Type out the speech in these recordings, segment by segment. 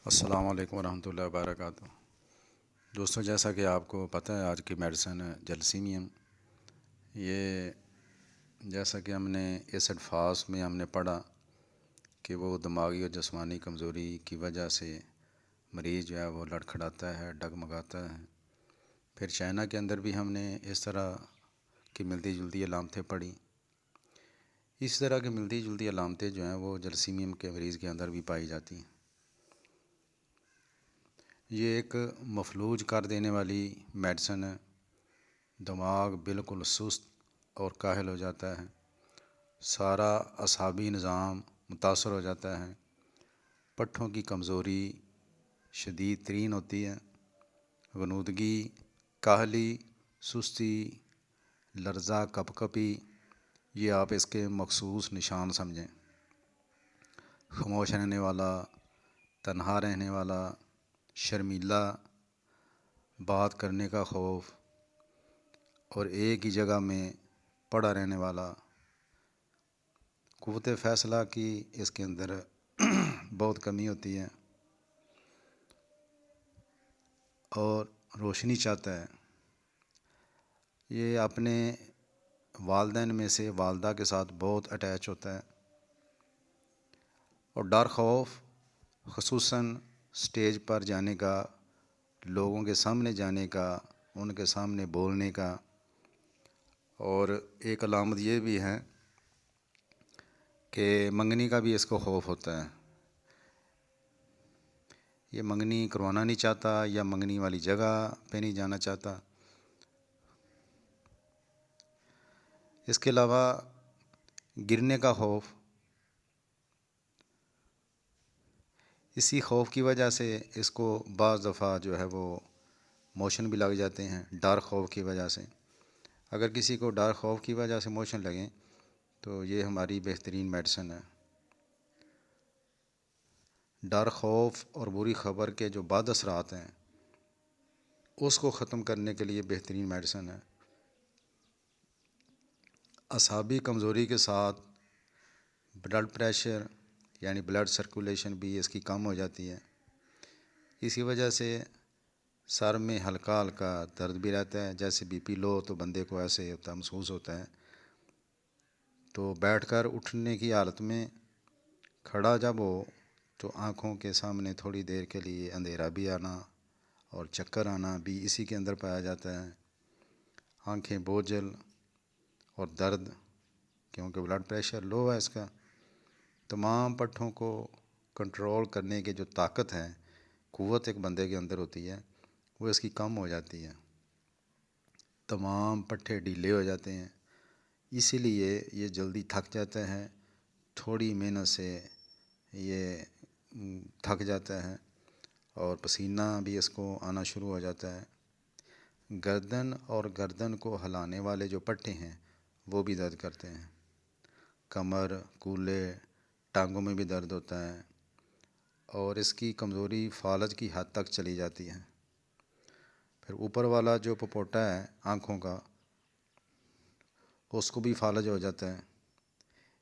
السلام علیکم ورحمۃ اللہ وبرکاتہ۔ دوستوں، جیسا کہ آپ کو پتہ ہے آج کی میڈیسن ہے جلسیمیم۔ یہ جیسا کہ ہم نے اس الفاظ میں ہم نے پڑھا کہ وہ دماغی اور جسمانی کمزوری کی وجہ سے مریض جو ہے وہ لڑکھڑاتا ہے، ڈگمگاتا ہے۔ پھر چائنا کے اندر بھی ہم نے اس طرح کی ملتی جلتی علامتیں پڑھی۔ اس طرح کی ملتی جلتی علامتیں جو ہیں وہ جلسیمیم کے مریض کے اندر بھی پائی جاتی ہیں۔ یہ ایک مفلوج کر دینے والی میڈیسن ہے۔ دماغ بالکل سست اور کاہل ہو جاتا ہے، سارا اعصابی نظام متاثر ہو جاتا ہے، پٹھوں کی کمزوری شدید ترین ہوتی ہے، غنودگی، کاہلی، سستی، لرزہ، کپ کپی، یہ آپ اس کے مخصوص نشان سمجھیں۔ خاموش رہنے والا، تنہا رہنے والا، شرمیلا، بات کرنے کا خوف اور ایک ہی جگہ میں پڑا رہنے والا، قوت فیصلہ کی اس کے اندر بہت کمی ہوتی ہے اور روشنی چاہتا ہے۔ یہ اپنے والدین میں سے والدہ کے ساتھ بہت اٹیچ ہوتا ہے اور ڈر خوف، خصوصاً سٹیج پر جانے کا، لوگوں کے سامنے جانے کا، ان کے سامنے بولنے کا۔ اور ایک علامت یہ بھی ہے کہ منگنی کا بھی اس کو خوف ہوتا ہے۔ یہ منگنی کروانا نہیں چاہتا یا منگنی والی جگہ پہ نہیں جانا چاہتا۔ اس کے علاوہ گرنے کا خوف، اسی خوف کی وجہ سے اس کو بعض دفعہ جو ہے وہ موشن بھی لگ جاتے ہیں، ڈر خوف کی وجہ سے۔ اگر کسی کو ڈر خوف کی وجہ سے موشن لگیں تو یہ ہماری بہترین میڈیسن ہے۔ ڈر خوف اور بری خبر کے جو بعد اثرات ہیں اس کو ختم کرنے کے لیے بہترین میڈیسن ہے۔ اعصابی کمزوری کے ساتھ بلڈ پریشر یعنی بلڈ سرکولیشن بھی اس کی کم ہو جاتی ہے۔ اسی وجہ سے سر میں ہلکا ہلکا درد بھی رہتا ہے، جیسے بی پی لو تو بندے کو ایسے ہوتا محسوس ہوتا ہے۔ تو بیٹھ کر اٹھنے کی حالت میں کھڑا جب ہو تو آنکھوں کے سامنے تھوڑی دیر کے لیے اندھیرا بھی آنا اور چکر آنا بھی اسی کے اندر پایا جاتا ہے۔ آنکھیں بوجھل اور درد، کیونکہ بلڈ پریشر لو ہے اس کا۔ تمام پٹھوں کو کنٹرول کرنے کی جو طاقت ہے، قوت ایک بندے کے اندر ہوتی ہے، وہ اس کی کم ہو جاتی ہے۔ تمام پٹھے ڈھیلے ہو جاتے ہیں، اسی لیے یہ جلدی تھک جاتا ہے۔ تھوڑی محنت سے یہ تھک جاتا ہے اور پسینہ بھی اس کو آنا شروع ہو جاتا ہے۔ گردن اور گردن کو ہلانے والے جو پٹھے ہیں وہ بھی درد کرتے ہیں۔ کمر، کولے، ٹانگوں میں بھی درد ہوتا ہے اور اس کی کمزوری فالج کی حد تک چلی جاتی ہے۔ پھر اوپر والا جو پپوٹا ہے آنکھوں کا، اس کو بھی فالج ہو جاتا ہے،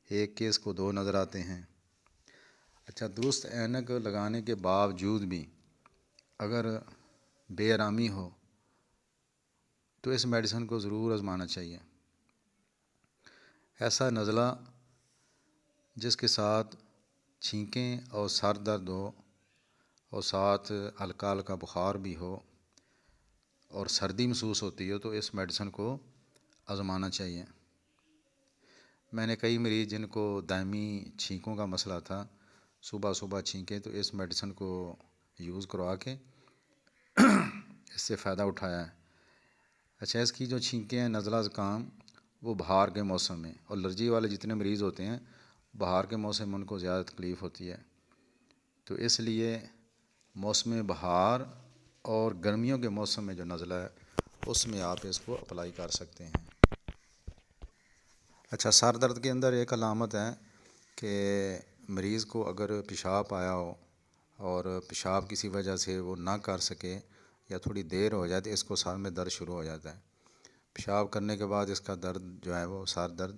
ایک کیس کو دو نظر آتے ہیں۔ اچھا، درست اینک لگانے کے باوجود بھی اگر بے آرامی ہو تو اس میڈیسن کو ضرور آزمانا چاہیے۔ ایسا نزلہ جس کے ساتھ چھینکیں اور سر درد ہو اور ساتھ ہلکا ہلکا بخار بھی ہو اور سردی محسوس ہوتی ہو تو اس میڈیسن کو آزمانا چاہیے۔ میں نے کئی مریض جن کو دائمی چھینکوں کا مسئلہ تھا، صبح صبح چھینکیں، تو اس میڈیسن کو یوز کروا کے اس سے فائدہ اٹھایا ہے۔ اچھا، اس کی جو چھینکیں ہیں، نزلہ زکام، وہ بہار کے موسم میں، اور الرجی والے جتنے مریض ہوتے ہیں بہار کے موسم میں ان کو زیادہ تکلیف ہوتی ہے، تو اس لیے موسم بہار اور گرمیوں کے موسم میں جو نزلہ ہے اس میں آپ اس کو اپلائی کر سکتے ہیں۔ اچھا، سر درد کے اندر ایک علامت ہے کہ مریض کو اگر پیشاب آیا ہو اور پیشاب کسی وجہ سے وہ نہ کر سکے یا تھوڑی دیر ہو جائے تو اس کو سر میں درد شروع ہو جاتا ہے۔ پیشاب کرنے کے بعد اس کا درد جو ہے وہ سر درد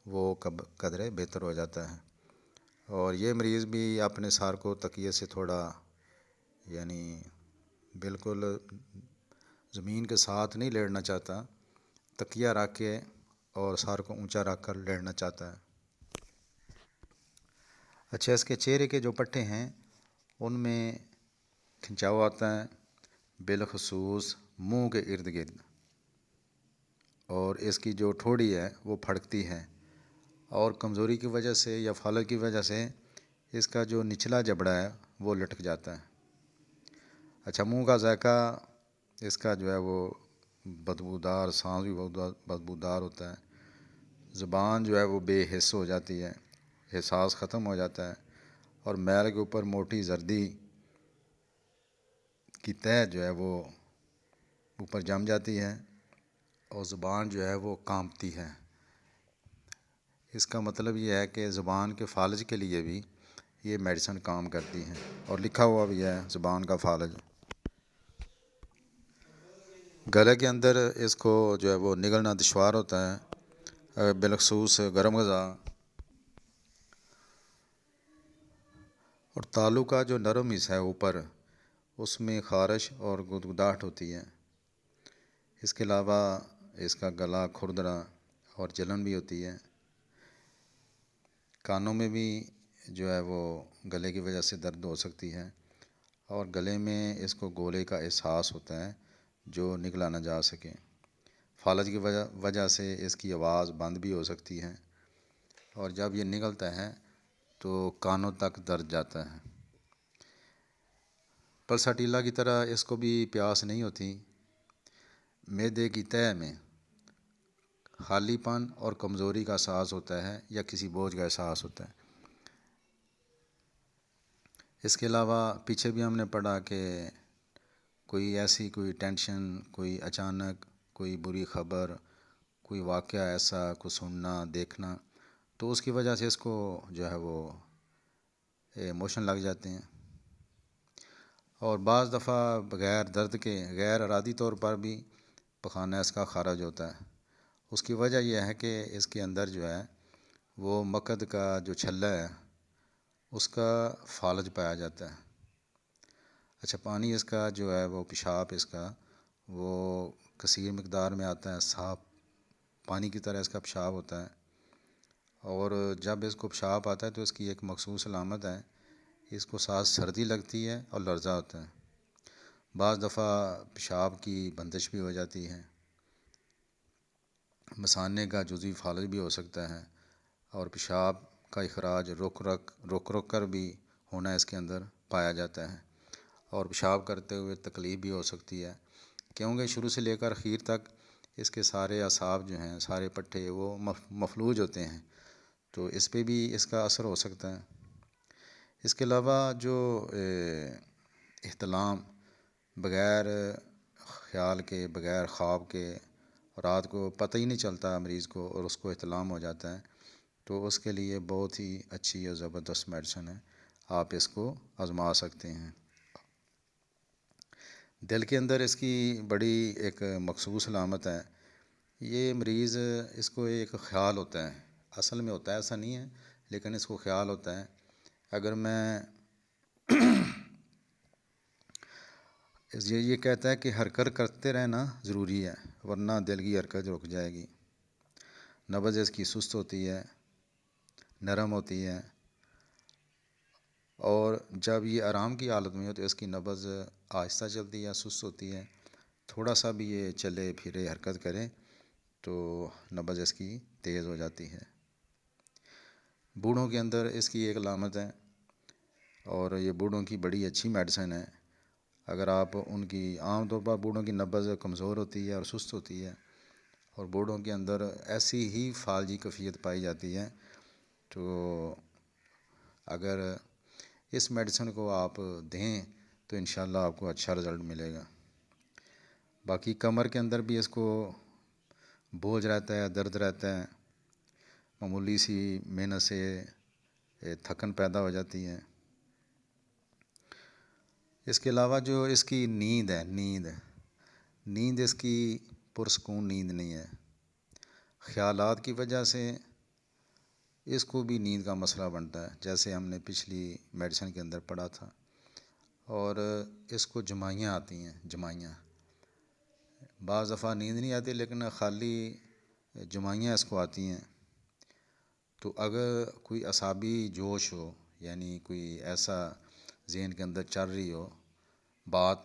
وہ قدرے بہتر ہو جاتا ہے۔ اور یہ مریض بھی اپنے سر کو تکیے سے تھوڑا یعنی بالکل زمین کے ساتھ نہیں لیٹنا چاہتا، تکیہ رکھ کے اور سر کو اونچا رکھ کر لیٹنا چاہتا ہے۔ اچھا، اس کے چہرے کے جو پٹھے ہیں ان میں کھنچاؤ آتا ہے، بالخصوص منہ کے ارد گرد، اور اس کی جو ٹھوڑی ہے وہ پھڑکتی ہے، اور کمزوری کی وجہ سے یا فالج کی وجہ سے اس کا جو نچلا جبڑا ہے وہ لٹک جاتا ہے۔ اچھا، منہ کا ذائقہ اس کا جو ہے وہ بدبودار، سانس بھی بدبودار ہوتا ہے، زبان جو ہے وہ بے حس ہو جاتی ہے، احساس ختم ہو جاتا ہے، اور میل کے اوپر موٹی زردی کی تہہ جو ہے وہ اوپر جم جاتی ہے، اور زبان جو ہے وہ کانپتی ہے۔ اس کا مطلب یہ ہے کہ زبان کے فالج کے لیے بھی یہ میڈیسن کام کرتی ہیں، اور لکھا ہوا بھی ہے زبان کا فالج۔ گلے کے اندر اس کو جو ہے وہ نگلنا دشوار ہوتا ہے، بالخصوص گرم غذا، اور تالو کا جو نرم حصہ ہے اوپر، اس میں خارش اور گدگداہٹ ہوتی ہے۔ اس کے علاوہ اس کا گلا کھردرا اور جلن بھی ہوتی ہے۔ کانوں میں بھی جو ہے وہ گلے کی وجہ سے درد ہو سکتی ہے، اور گلے میں اس کو گولے کا احساس ہوتا ہے جو نگلا نہ جا سکے۔ فالج کی وجہ سے اس کی آواز بند بھی ہو سکتی ہے، اور جب یہ نگلتا ہے تو کانوں تک درد جاتا ہے۔ پلساٹیلا کی طرح اس کو بھی پیاس نہیں ہوتی۔ معدے کی تہہ میں خالی پن اور کمزوری کا احساس ہوتا ہے، یا کسی بوجھ کا احساس ہوتا ہے۔ اس کے علاوہ پیچھے بھی ہم نے پڑھا کہ کوئی ٹینشن، کوئی اچانک کوئی بری خبر، کوئی واقعہ ایسا کو سننا دیکھنا، تو اس کی وجہ سے اس کو جو ہے وہ ایموشن لگ جاتے ہیں، اور بعض دفعہ بغیر درد کے غیر ارادی طور پر بھی پخانہ اس کا خارج ہوتا ہے۔ اس کی وجہ یہ ہے کہ اس کے اندر جو ہے وہ مکد کا جو چھلا ہے اس کا فالج پایا جاتا ہے۔ اچھا، پانی اس کا جو ہے وہ پیشاب اس کا وہ کثیر مقدار میں آتا ہے، صاف پانی کی طرح اس کا پیشاب ہوتا ہے، اور جب اس کو پیشاب آتا ہے تو اس کی ایک مخصوص علامت ہے، اس کو ساتھ سردی لگتی ہے اور لرزہ ہوتا ہے۔ بعض دفعہ پیشاب کی بندش بھی ہو جاتی ہے، مثانے کا جزوی فالج بھی ہو سکتا ہے، اور پیشاب کا اخراج رک کر بھی ہونا اس کے اندر پایا جاتا ہے، اور پیشاب کرتے ہوئے تکلیف بھی ہو سکتی ہے، کیونکہ شروع سے لے کر اخیر تک اس کے سارے اعصاب جو ہیں، سارے پٹھے وہ مفلوج ہوتے ہیں، تو اس پہ بھی اس کا اثر ہو سکتا ہے۔ اس کے علاوہ جو احتلام بغیر خیال کے، بغیر خواب کے، رات کو پتہ ہی نہیں چلتا مریض کو اور اس کو احتلام ہو جاتا ہے، تو اس کے لیے بہت ہی اچھی اور زبردست میڈیسن ہے، آپ اس کو آزما سکتے ہیں۔ دل کے اندر اس کی بڑی ایک مخصوص علامت ہے، یہ مریض اس کو ایک خیال ہوتا ہے، اصل میں ہوتا ہے ایسا نہیں ہے، لیکن اس کو خیال ہوتا ہے، اگر میں یہ کہتا ہے کہ حرکت کرتے رہنا ضروری ہے، ورنہ دل کی حرکت رک جائے گی۔ نبض اس کی سست ہوتی ہے، نرم ہوتی ہے، اور جب یہ آرام کی حالت میں ہو تو اس کی نبض آہستہ چلتی ہے، سست ہوتی ہے، تھوڑا سا بھی یہ چلے پھرے حرکت کرے تو نبض اس کی تیز ہو جاتی ہے۔ بوڑھوں کے اندر اس کی ایک علامت ہے، اور یہ بوڑھوں کی بڑی اچھی میڈیسن ہے۔ اگر آپ ان کی عام طور پر بوڑھوں کی نبض کمزور ہوتی ہے اور سست ہوتی ہے، اور بوڑھوں کے اندر ایسی ہی فالجی کیفیت پائی جاتی ہے، تو اگر اس میڈیسن کو آپ دیں تو انشاءاللہ آپ کو اچھا رزلٹ ملے گا۔ باقی کمر کے اندر بھی اس کو بوجھ رہتا ہے، درد رہتا ہے، معمولی سی محنت سے تھکن پیدا ہو جاتی ہے۔ اس کے علاوہ جو اس کی نیند ہے، نیند اس کی پرسکون نیند نہیں ہے، خیالات کی وجہ سے اس کو بھی نیند کا مسئلہ بنتا ہے، جیسے ہم نے پچھلی میڈیسن کے اندر پڑھا تھا، اور اس کو جمائیاں آتی ہیں، جمائیاں۔ بعض دفعہ نیند نہیں آتی لیکن خالی جمائیاں اس کو آتی ہیں۔ تو اگر کوئی اعصابی جوش ہو، یعنی کوئی ایسا ذہن کے اندر چل رہی ہو بات،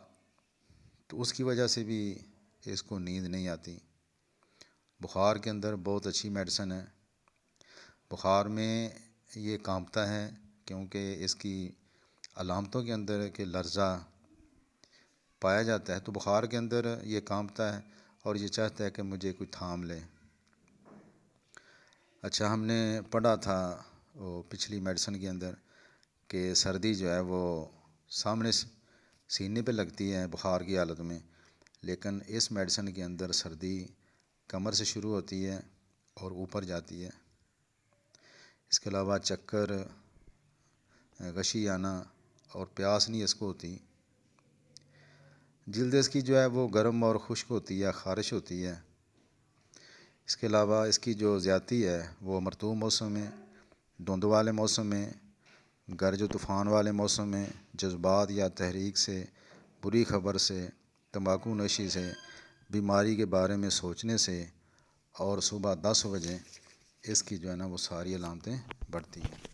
تو اس کی وجہ سے بھی اس کو نیند نہیں آتی۔ بخار کے اندر بہت اچھی میڈیسن ہے۔ بخار میں یہ کانپتا ہے کیونکہ اس کی علامتوں کے اندر کہ لرزہ پایا جاتا ہے، تو بخار کے اندر یہ کانپتا ہے اور یہ چاہتا ہے کہ مجھے کوئی تھام لے۔ اچھا، ہم نے پڑھا تھا وہ پچھلی میڈیسن کے اندر کہ سردی جو ہے وہ سامنے سینے پہ لگتی ہے بخار کی حالت میں، لیکن اس میڈیسن کے اندر سردی کمر سے شروع ہوتی ہے اور اوپر جاتی ہے۔ اس کے علاوہ چکر، غشی آنا اور پیاس نہیں اس کو ہوتی۔ جلد اس کی جو ہے وہ گرم اور خشک ہوتی ہے، خارش ہوتی ہے۔ اس کے علاوہ اس کی جو زیادتی ہے وہ مرطوب موسم میں، دھند والے موسم میں، گرج و طوفان والے موسم میں، جذبات یا تحریک سے، بری خبر سے، تمباکو نوشی سے، بیماری کے بارے میں سوچنے سے، اور صبح 10 بجے اس کی جو ہے نا وہ ساری علامتیں بڑھتی ہیں۔